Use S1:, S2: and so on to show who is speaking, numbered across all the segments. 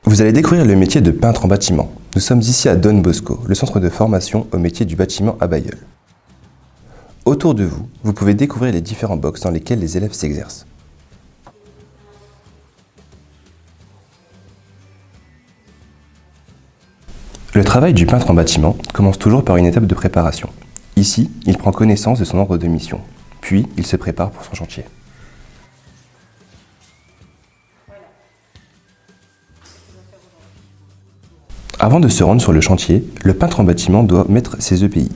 S1: Vous allez découvrir le métier de peintre en bâtiment. Nous sommes ici à Don Bosco, le centre de formation au métier du bâtiment à Bailleul. Autour de vous, vous pouvez découvrir les différents box dans lesquels les élèves s'exercent. Le travail du peintre en bâtiment commence toujours par une étape de préparation. Ici, il prend connaissance de son ordre de mission, puis il se prépare pour son chantier. Avant de se rendre sur le chantier, le peintre en bâtiment doit mettre ses EPI,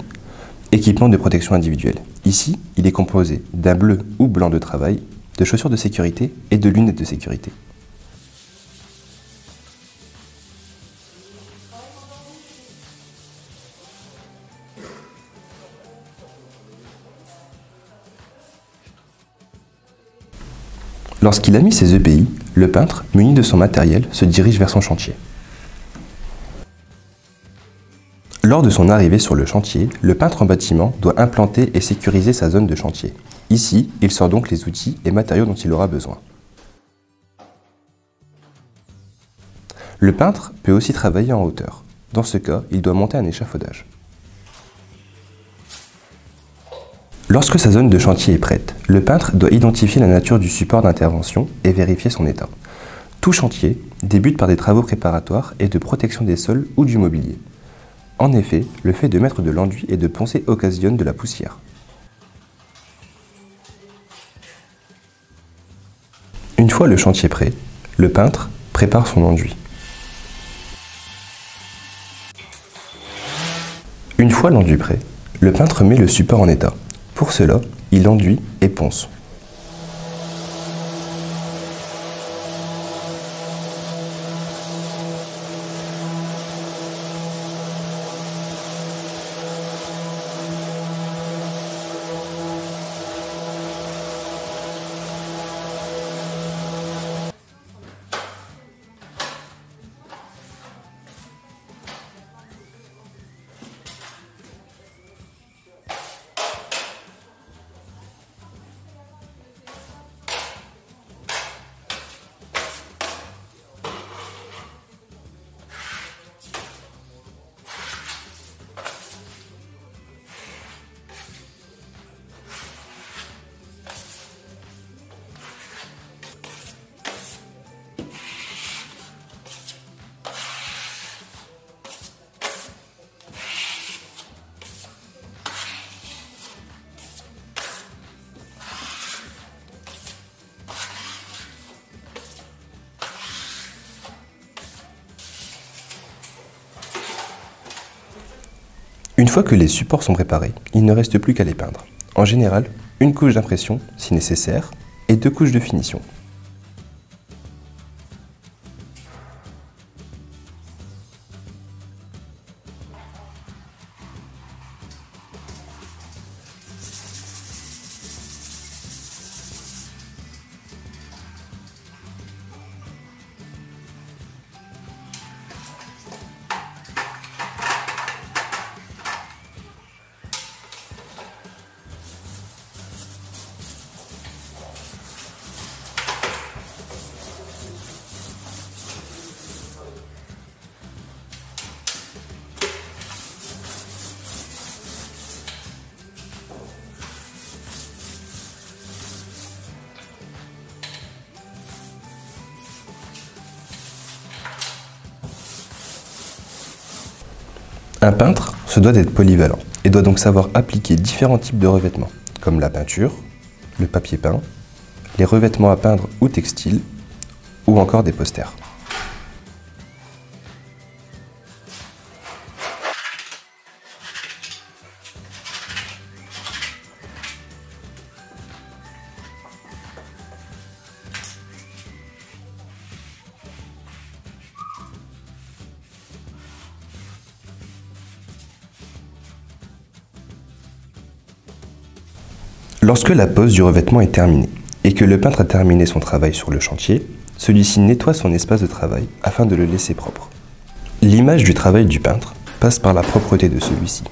S1: équipement de protection individuelle. Ici, il est composé d'un bleu ou blanc de travail, de chaussures de sécurité et de lunettes de sécurité. Lorsqu'il a mis ses EPI, le peintre, muni de son matériel, se dirige vers son chantier. Lors de son arrivée sur le chantier, le peintre en bâtiment doit implanter et sécuriser sa zone de chantier. Ici, il sort donc les outils et matériaux dont il aura besoin. Le peintre peut aussi travailler en hauteur. Dans ce cas, il doit monter un échafaudage. Lorsque sa zone de chantier est prête, le peintre doit identifier la nature du support d'intervention et vérifier son état. Tout chantier débute par des travaux préparatoires et de protection des sols ou du mobilier. En effet, le fait de mettre de l'enduit et de poncer occasionne de la poussière. Une fois le chantier prêt, le peintre prépare son enduit. Une fois l'enduit prêt, le peintre met le support en état. Pour cela, il enduit et ponce. Une fois que les supports sont préparés, il ne reste plus qu'à les peindre. En général, une couche d'impression, si nécessaire, et 2 couches de finition. Un peintre se doit d'être polyvalent et doit donc savoir appliquer différents types de revêtements, comme la peinture, le papier peint, les revêtements à peindre ou textiles, ou encore des posters. Lorsque la pose du revêtement est terminée et que le peintre a terminé son travail sur le chantier, celui-ci nettoie son espace de travail afin de le laisser propre. L'image du travail du peintre passe par la propreté de celui-ci.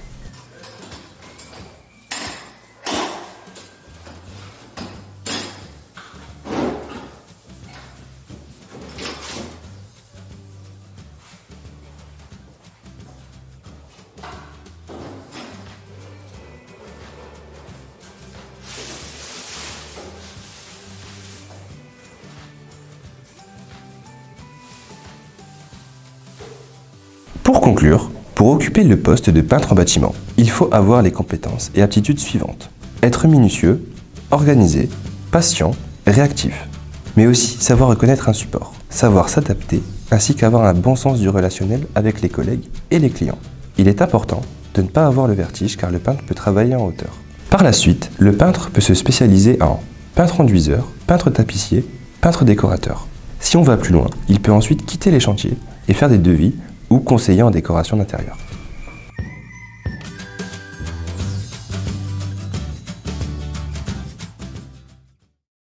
S1: Pour conclure, pour occuper le poste de peintre en bâtiment, il faut avoir les compétences et aptitudes suivantes. Être minutieux, organisé, patient, réactif. Mais aussi savoir reconnaître un support, savoir s'adapter, ainsi qu'avoir un bon sens du relationnel avec les collègues et les clients. Il est important de ne pas avoir le vertige car le peintre peut travailler en hauteur. Par la suite, le peintre peut se spécialiser en peintre enduiseur, peintre tapissier, peintre décorateur. Si on va plus loin, il peut ensuite quitter les chantiers et faire des devis ou conseiller en décoration d'intérieur.